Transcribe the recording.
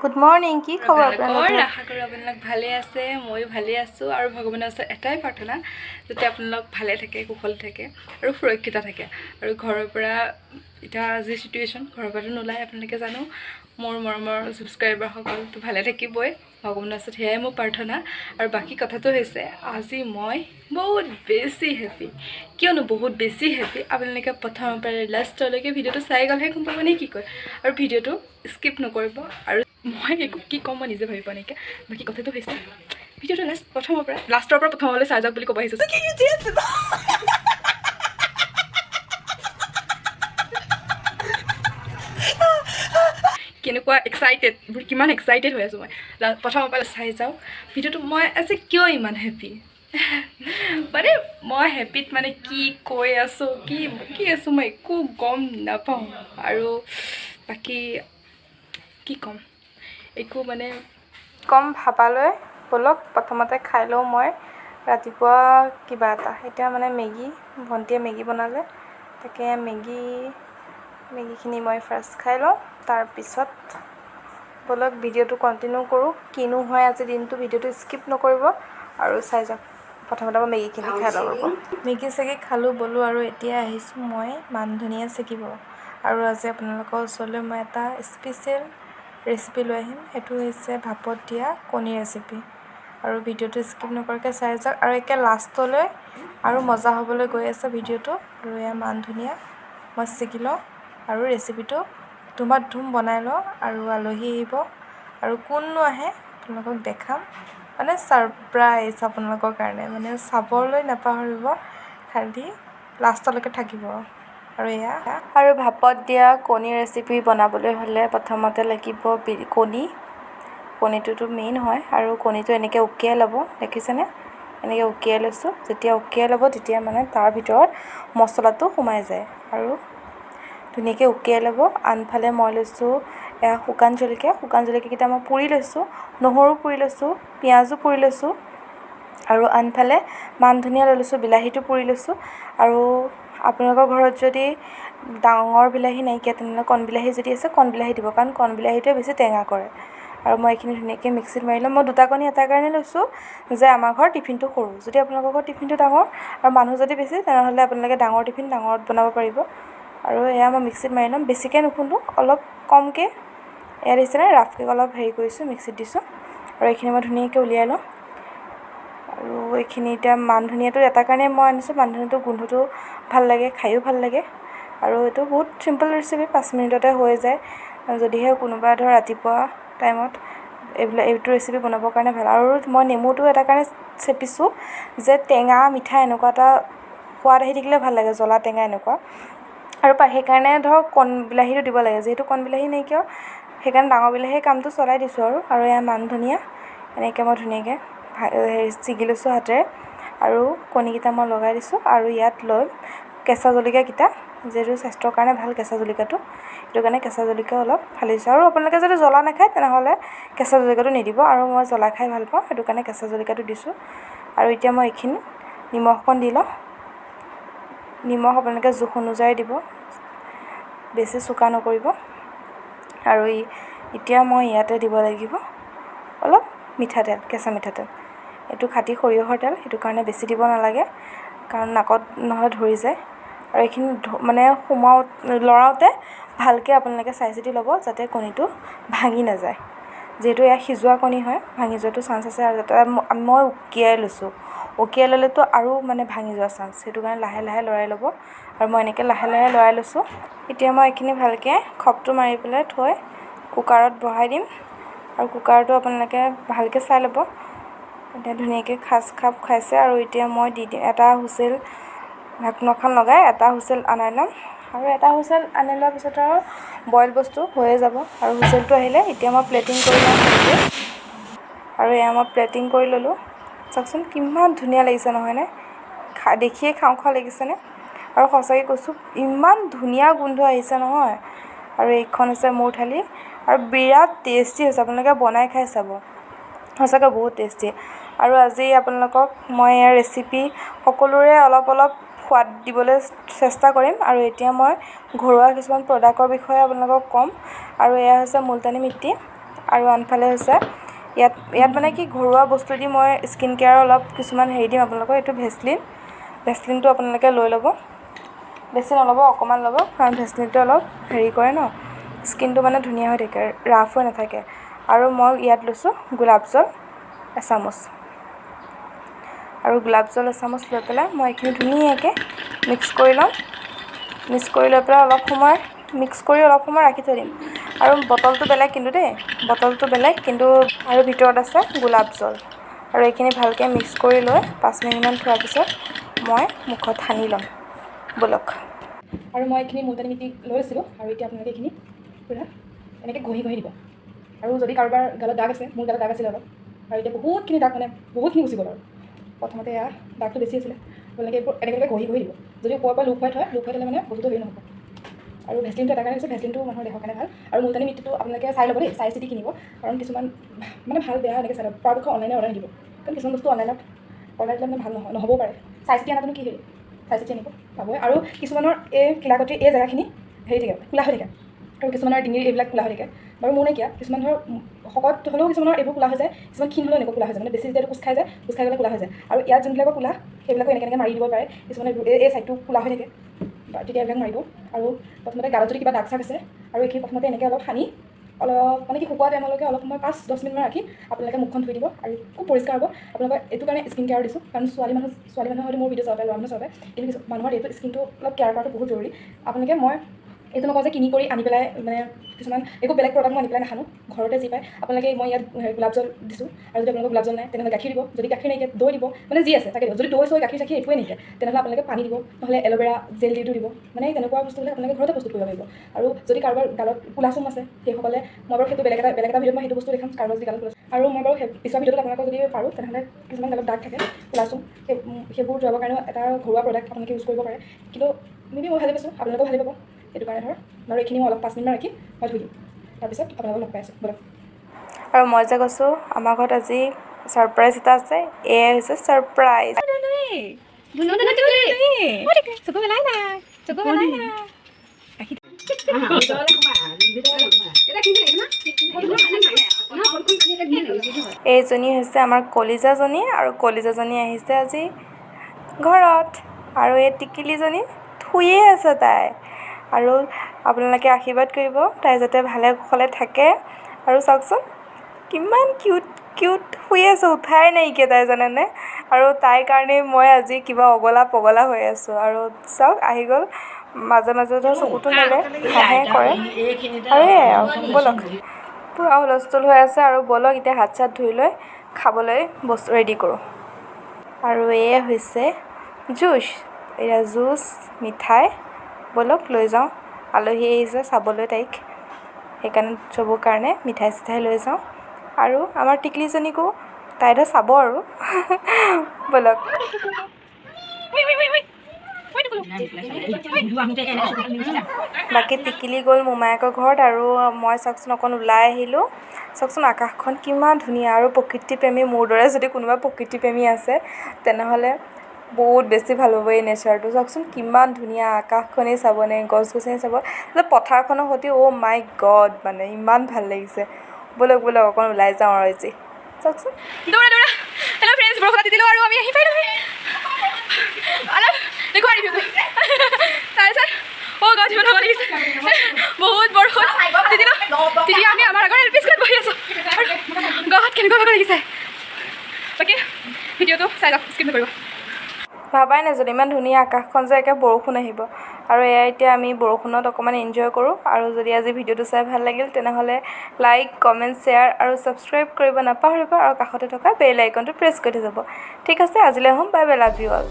Good morning কি খবৰ আপোনালোকৰ আশা কৰোঁ আপোনালোক ভালে আছে ময়ো ভালে আছোঁ আৰু ভগৱানৰ ওচৰত এটাই প্ৰাৰ্থনা যাতে আপোনালোক ভালে থাকে কুশল থাকে আৰু সুৰক্ষিত থাকে আৰু ঘৰৰ পৰা এতিয়া যি চিটুৱেশ্যন ঘৰৰ পৰাতো নোলায় আপোনালোকে জানো মোৰ মৰমৰ ছাবস্ক্ৰাইবাৰসকলতো ভালে থাকিবই ভগৱানৰ ওচৰত সেয়াই মোৰ প্ৰাৰ্থনা আৰু বাকী কথাটো হৈছে আজি মই বহুত বেছি হেপী কিয়নো বহুত বেছি হেপী আপোনালোকে প্ৰথমৰ পৰা লাষ্টলৈকে ভিডিঅ'টো চাই গ'লেহে গম পাব নে কি কয় আৰু ভিডিঅ'টো স্কিপ নকৰিব আৰু মই একো কি ক'ম মই নিজে ভাবি পোৱা নাইকিয়া বাকী কথাটো হৈছে ভিডিঅ'টো লাষ্টৰ পৰা প্ৰথমলৈ চাই যাওক বুলি ক'ব আহিছোঁ কেনেকুৱা এক্সাইটেড কিমান এক্সাইটেড হৈ আছোঁ মই প্ৰথমৰ পৰা চাই যাওক ভিডিঅ'টো মই আজি কিয় ইমান হেপী মানে মই হেপীত মানে কি কৈ আছোঁ কি আছোঁ মই একো গম নাপাওঁ আৰু বাকী কি ক'ম একো মানে কম ভাবালৈ ব'লক প্ৰথমতে খাই লওঁ মই ৰাতিপুৱা কিবা এটা এতিয়া মানে মেগী ভণ্টিয়ে মেগী বনালে তাকে মেগীখিনি মই ফাৰ্ষ্ট খাই লওঁ তাৰপিছত ব'লক ভিডিঅ'টো কণ্টিনিউ কৰোঁ কিনো হয় আজি দিনটো ভিডিঅ'টো স্কিপ নকৰিব আৰু চাই যাওক প্ৰথমতে মই মেগীখিনি খাই লওঁ ৰ'ব মেগী চেগী খালোঁ ব'লোঁ আৰু এতিয়া আহিছোঁ মই মান ধনিয়া ছেকিব আৰু আজি আপোনালোকৰ ওচৰলৈ মই এটা স্পেচিয়েল ৰেচিপি লৈ আহিম সেইটো হৈছে ভাপত দিয়া কণী ৰেচিপি আৰু ভিডিঅ'টো স্কিপ নকৰাকৈ চাই যাওক আৰু একে লাষ্টলৈ আৰু মজা হ'বলৈ গৈ আছে ভিডিঅ'টো আৰু এয়া মান ধনিয়া মই ছেকি লওঁ আৰু ৰেচিপিটো ধুম বনাই লওঁ আৰু আলহী আহিব আৰু কোননো আহে আপোনালোকক দেখাম মানে ছাৰপ্ৰাইজ আপোনালোকৰ কাৰণে মানে চাবলৈ নাপাহৰিব খালি লাষ্টলৈকে থাকিব আৰু এয়া আৰু ভাপত দিয়া কণী ৰেচিপি বনাবলৈ হ'লে প্ৰথমতে লাগিব কণীটোতো মেইন হয় আৰু কণীটো এনেকৈ উকিয়াই ল'ব দেখিছেনে এনেকৈ উকিয়াই লৈছোঁ যেতিয়া উকিয়াই ল'ব তেতিয়া মানে তাৰ ভিতৰত মছলাটো সোমাই যায় আৰু ধুনীয়াকৈ উকিয়াই ল'ব আনফালে মই লৈছোঁ এয়া শুকান জলকীয়াকেইটা মই পুৰি লৈছোঁ নহৰু পুৰি লৈছোঁ পিঁয়াজো পুৰি লৈছোঁ আৰু আনফালে মান ধনিয়া লৈ লৈছোঁ বিলাহীটো পুৰি লৈছোঁ আৰু আপোনালোকৰ ঘৰত যদি ডাঙৰ বিলাহী নাইকিয়া তেনেহ'লে কণ বিলাহী যদি আছে কণ বিলাহী দিব কাৰণ কণ বিলাহীটোৱে বেছি টেঙা কৰে আৰু মই এইখিনি ধুনীয়াকৈ মিক্সিত মাৰি ল'ম মই দুটা কণী এটাৰ কাৰণে লৈছোঁ যে আমাৰ ঘৰৰ টিফিনটো সৰু যদি আপোনালোকৰ ঘৰৰ টিফিনটো ডাঙৰ আৰু মানুহ যদি বেছি তেনেহ'লে আপোনালোকে ডাঙৰ টিফিন ডাঙৰত বনাব পাৰিব আৰু এয়া মই মিক্সিত মাৰি ল'ম বেছিকৈ নুখুন্দো অলপ কমকৈ এয়া দিছেনে ৰাফকৈ অলপ হেৰি কৰিছোঁ মিক্সিত দিছোঁ আৰু এইখিনি মই ধুনীয়াকৈ উলিয়াই লওঁ আৰু এইখিনি এতিয়া মান ধনিয়াটো এটা কাৰণে মই আনিছোঁ মান ধনিয়াটো গোন্ধটো ভাল লাগে খায়ো ভাল লাগে আৰু এইটো বহুত চিম্পল ৰেচিপি 5 মিনিটতে হৈ যায় যদিহে কোনোবা ধৰ ৰাতিপুৱা টাইমত এইটো ৰেচিপি বনাবৰ কাৰণে ভাল আৰু মই নেমুটো এটা কাৰণে চেপিছোঁ যে টেঙা মিঠা এনেকুৱা এটা সোৱাদ আহি থাকিলে ভাল লাগে জ্বলা টেঙা এনেকুৱা আৰু সেইকাৰণে ধৰক কণ বিলাহীটো দিব লাগে যিহেতু কণ বিলাহী নাইকিয়া সেইকাৰণে ডাঙৰ বিলাহীৰ কামটো চলাই দিছোঁ আৰু এয়া মান ধনিয়া এনেকৈ মই ধুনীয়াকৈ ছিগি লৈছোঁ হাতেৰে আৰু কণীকেইটা মই লগাই দিছোঁ আৰু ইয়াত লৈ কেঁচা জলকীয়াকেইটা যিহেতু স্বাস্থ্যৰ কাৰণে ভাল কেঁচা জলকীয়াটো সেইটো কাৰণে কেঁচা জলকীয়া অলপ ফালিছোঁ আৰু আপোনালোকে যদি জ্বলা নাখায় তেনেহ'লে কেঁচা জলকীয়াটো নিদিব আৰু মই জ্বলা খাই ভাল পাওঁ সেইটো কাৰণে কেঁচা জলকীয়াটো দিছোঁ আৰু এতিয়া মই এইখিনি নিমখ অকণ দি লওঁ নিমখ আপোনালোকে জোখ অনুযায়ী দিব বেছি চোকা নকৰিব আৰু এতিয়া মই ইয়াতে দিব লাগিব অলপ মিঠাতেল কেঁচা মিঠাতেল এইটো খাটি সৰিয়হৰ তেল সেইটো কাৰণে বেছি দিব নালাগে কাৰণ নাকত নহ'লে ধৰি যায় আৰু এইখিনি মানে লৰাওঁতে ভালকৈ আপোনালোকে চাই চিতি ল'ব যাতে কণীটো ভাঙি নাযায় যিহেতু এয়া সিজোৱা কণী হয় ভাঙি যোৱাটো চান্স আছে আৰু যাতে মই উকিয়াই ল'লেতো আৰু মানে ভাঙি যোৱা চান্স সেইটো কাৰণে লাহে লাহে লৰাই ল'ব আৰু মই এনেকৈ লাহে লাহে লৰাই লৈছোঁ এতিয়া মই এইখিনি ভালকৈ খপটো মাৰি পেলাই থৈ কুকাৰত বহাই দিম আৰু কুকাৰটো আপোনালোকে ভালকৈ চাই ল'ব এতিয়া ধুনীয়াকৈ খাপ খাইছে আৰু এতিয়া মই দি দিম এটা হুইচেল ঢাকনখন লগাই এটা হুইচেল আনাই ল'ম আৰু এটা হুইচেল আনি লোৱাৰ পিছত আৰু বইল বস্তু হৈয়ে যাব আৰু হুইচেলটো আহিলে এতিয়া মই প্লেটিং কৰি লওঁ আৰু এয়া মই প্লেটিং কৰি ল'লোঁ চাওকচোন কিমান ধুনীয়া লাগিছে নহয়নে দেখিয়ে খাওঁ খাওঁ লাগিছেনে আৰু সঁচাকৈ কৈছোঁ ইমান ধুনীয়া গোন্ধ আহিছে নহয় আৰু এইখন হৈছে মোৰ থালি আৰু বিৰাট টেষ্টি হৈছে আপোনালোকে বনাই খাই চাব সঁচাকৈ বহুত টেষ্টি আৰু আজি আপোনালোকক মই ইয়াৰ ৰেচিপি সকলোৰে অলপ অলপ সোৱাদ দিবলৈ চেষ্টা কৰিম আৰু এতিয়া মই ঘৰুৱা কিছুমান প্ৰডাক্টৰ বিষয়ে আপোনালোকক ক'ম আৰু এয়া হৈছে মুলতানী মিট্টি আৰু আনফালে হৈছে ইয়াত মানে কি ঘৰুৱা বস্তু দি মই স্কিন কেয়াৰ অলপ কিছুমান হেৰি দিম আপোনালোকক। এইটো ভেচলিনটো আপোনালোকে লৈ ল'ব, বেছি নল'ব, অকণমান ল'ব, কাৰণ ভেচলিনটো অলপ হেৰি কৰে ন, স্কিনটো মানে ধুনীয়া হৈ থাকে, ৰাফ হৈ নাথাকে। আৰু মই ইয়াত লৈছোঁ গোলাপ জল এচামুচ, আৰু গোলাপ জল এচামুচ লৈ পেলাই মই এইখিনি ধুনীয়াকৈ মিক্স কৰি ল'ম। মিক্স কৰি লৈ পেলাই অলপ সময় ৰাখি থৈ দিম। আৰু বটলটো বেলেগ কিন্তু দেই, বটলটো বেলেগ কিন্তু, আৰু ভিতৰত আছে গোলাপ জল। আৰু এইখিনি ভালকৈ মিক্স কৰি লৈ 5 মিনিটমান থোৱাৰ পিছত মই মুখত সানি ল'ম ব'লক। আৰু মই এইখিনি মুলতানি মিটি লৈ লৈছিলোঁ, আৰু এতিয়া আপোনালোকে এইখিনি পূৰা এনেকৈ ঘঁহি দিব। আৰু যদি কাৰোবাৰ গালত দাগ আছে, মোৰ গালত দাগ আছিলে অলপ, আৰু এতিয়া বহুতখিনি দাগ মানে বহুতখিনি গুচি গ'ল। আৰু প্ৰথমতে এয়া দাগটো বেছি আছিলে, আপোনালোকে এইবোৰ এনেকৈ ঘঁহি দিব। যদি ওপৰৰ পৰা লুকুৱাই থ'লে মানে বস্তুটো হেৰি নহ'ব। আৰু ভেচলিনটো এটা কাৰণে হৈছে, ভেচলিনটো মানুহৰ দেহৰ কাৰণে ভাল। আৰু মুলতানি মিটিটো আপোনালোকে চাই ল'ব দেই, চাই চিতি কিনিব, কাৰণ কিছুমান মানে ভাল বেয়া এনেকৈ চাই ল'ব। পৰাপক্ষত অনলাইনে অৰ্ডাৰ নিদিব, কাৰণ কিছুমান বস্তু অনলাইনত অৰ্ডাৰ দিলে মানে ভাল নহ'বও পাৰে। চাই চিতি আনাটোনো কি হেৰি, চাই চিতি আনিব পাবই। আৰু কিছুমানৰ এই কিলাকতিৰ এই জেগাখিনি হেৰি থাকে, কোলা হৈ থাকে, আৰু কিছুমানৰ ডিঙিৰ এইবিলাক কোলা হৈ থাকে। বাৰু মোৰ নাইকিয়া, কিছুমান ধৰ শকত হ'লেও কিছুমানৰ এইবোৰ কোলা হৈ যায়, কিছুমান ক্ষীণ হ'লেও এনেকুৱা কোলা হৈ যায়, মানে বেছি যেতিয়া কোচ খাই গ'লে কোলা হৈ যায়। আৰু ইয়াত যোনবিলাকৰ কোলা সেইবিলাকো এনেকৈ মাৰি দিব পাৰে। কিছুমানে এই ছাইডটো কোলা হৈ থাকে, তেতিয়া এইবিলাক মাৰিব। আৰু প্ৰথমতে গালত যদি কিবা দাগ চাগ আছে, আৰু এইখিনি প্ৰথমতে এনেকৈ অলপ সানি অলপ মানে কি শুকোৱা টাইমলৈকে অলপ সময় 5-10 মিনিটমান ৰাখি আপোনালোকে মুখখন ধুই দিব, আৰু খুব পৰিষ্কাৰ হ'ব। আপোনালোকৰ এইটো কাৰণে স্কিন কেয়াৰ দিছোঁ, কাৰণ ছোৱালী মানুহে হয়তো মোৰ ভিডিঅ' চাব পাৰে, ল'ৰা মানুহ চাব পাৰে, কিন্তু মানুহৰ এইটো স্কিনটো অলপ কেয়াৰ কৰাটো বহুত জৰুৰী। আপোনালোকে, মই এইটো নকওঁ যে কিনি কৰি আনি পেলাই মানে কিছুমান একো বেলেগ প্ৰডাক্ট মই আনি পেলাই নাখানো, ঘৰতে যি পায় আপোনালোকে। মই ইয়াত গোলাপ জল দিছোঁ, আৰু যদি আপোনালোকৰ গোলাপ জল নাই তেনেহ'লে গাখীৰ দিব, যদি গাখীৰ নাইকিয়া দৈ দিব, মানে যি আছে তাকে দিব। যদি দৈ গাখীৰ চাখীৰ একোৱেই নাইকিয়া তেনেহ'লে আপোনালোকে পানী দিব, নহ'লে এল'ভেৰা জেল দিটো দিব, মানে তেনেকুৱা বস্তুবিলাক আপোনালোকে ঘৰতে প্ৰস্তুত কৰিব পাৰিব। আৰু যদি কাৰোবাৰ গালত কোলা চুম আছে সেইসকলে, মই বাৰু সেইটো বেলেগ এটা ভিডিঅ'ত মই সেইটো বস্তু দেখাম, কাৰোবাৰ যদি গালত কোলা। আৰু মই বাৰু পিছৰ ভিডিঅ'টোত আপোনালোকক যদি পাৰোঁ তেনেহ'লে কিছুমান গালত দাগ থাকে, কোলা চুম, সেইবোৰ যোৱাবৰ কাৰণেও এটা ঘৰুৱা প্ৰডাক্ট আপোনালোকে ইউজ কৰিব পাৰে। কিন্তু মেবি মই ভালেই পাইছোঁ, আপোনালোকেও ভালেই পাব। সেইটো কাৰণে ধৰ বাৰু এইখিনি মই অলপ 5 মিনিটমান ৰাখি মই ধুই দিম, তাৰপিছত আপোনালোকক লগ পাই আছোঁ ব'লক। আৰু মই যে কৈছোঁ আমাৰ ঘৰত আজি ছাৰপ্ৰাইজ এটা আছে, এয়াই হৈছে ছাৰপ্ৰাইজ। এইজনী হৈছে আমাৰ কলিজাজনী, আৰু কলিজাজনী আহিছে আজি ঘৰত, আৰু এই টিকিলিজনী শুয়ে আছে তাই। আৰু আপোনালোকে আশীৰ্বাদ কৰিব তাই যাতে ভালে কুশলে থাকে। আৰু চাওকচোন কিমান কিউট শুই আছে, উঠাই নাইকিয়া তাই জানেনে। আৰু তাইৰ কাৰণেই মই আজি কিবা অগলা পগলা হৈ আছোঁ। আৰু চাওক আহি গ'ল, মাজে মাজে ধৰ চকুটো মেলে, হাঁহে কৰে, আৰু এয়াই আৰু ব'লক। পূৰা হুলস্থুল হৈ আছে, আৰু ব'লক এতিয়া হাত চাত ধুই লৈ খাবলৈ বস্তু ৰেডি কৰোঁ। আৰু এয়ে হৈছে জুচ, এয়া জুচ মিঠাই, ব'লক লৈ যাওঁ। আলহী আহিছে চাবলৈ তাইক, সেইকাৰণে চবৰ কাৰণে মিঠাই চিঠাই লৈ যাওঁ। আৰু আমাৰ টিকলিজনীকো তাইতো চাব আৰু ব'লক। বাকী টিকিলি গ'ল মোমায়েকৰ ঘৰত, আৰু মই চাওকচোন অকণ ওলাই আহিলোঁ। চাওকচোন আকাশখন কিমান ধুনীয়া, আৰু প্ৰকৃতিপ্ৰেমী মোৰ দৰে যদি কোনোবা প্ৰকৃতিপ্ৰেমী আছে তেনেহ'লে বহুত বেছি ভাল পাব এই নেচাৰটো। চাওকচোন কিমান ধুনীয়া, আকাশখনেই চাবনে, গছ গছনি চাব, পথাৰখনৰ সৈতে অ' মাই গড, মানে ইমান ভাল লাগিছে। ব'লক অকণ ওলাই যাওঁ আৰু আজি চাওকচোন। দৌৰা হেল্ল' ফ্ৰেণ্ডছ, বৰষুণত তিতিলোঁ আৰু আমি আহি পাইলোঁ। অলপ দেখুৱা ৰিভিউটো। তাৰপিছত অ' গড ইমান ভাল লাগিছে, বহুত বৰষুণ তিতিলোঁ, তিতি আমি আমাৰ আগৰ এল পি স্কুলত বহি আছোঁ। গড কেনেকুৱা ভাল লাগিছে। বাকী ভিডিঅ'টো চাই লওক, স্কিপ নকৰিব। ভাবাই নাছিলোঁ ইমান ধুনীয়া আকাশখন যে একে বৰষুণ আহিব। আৰু এয়া এতিয়া আমি বৰষুণত অকণমান এনজয় কৰোঁ। আৰু যদি আজি ভিডিঅ'টো চাই ভাল লাগিল তেনেহ'লে লাইক, কমেণ্ট, শ্বেয়াৰ আৰু ছাবস্ক্ৰাইব কৰিব নাপাহৰিব, আৰু কাষতে থকা বেল আইকনটো প্ৰেছ কৰি থৈ যাব। ঠিক আছে, আজিলৈ হ'ম, bye bye, love you all.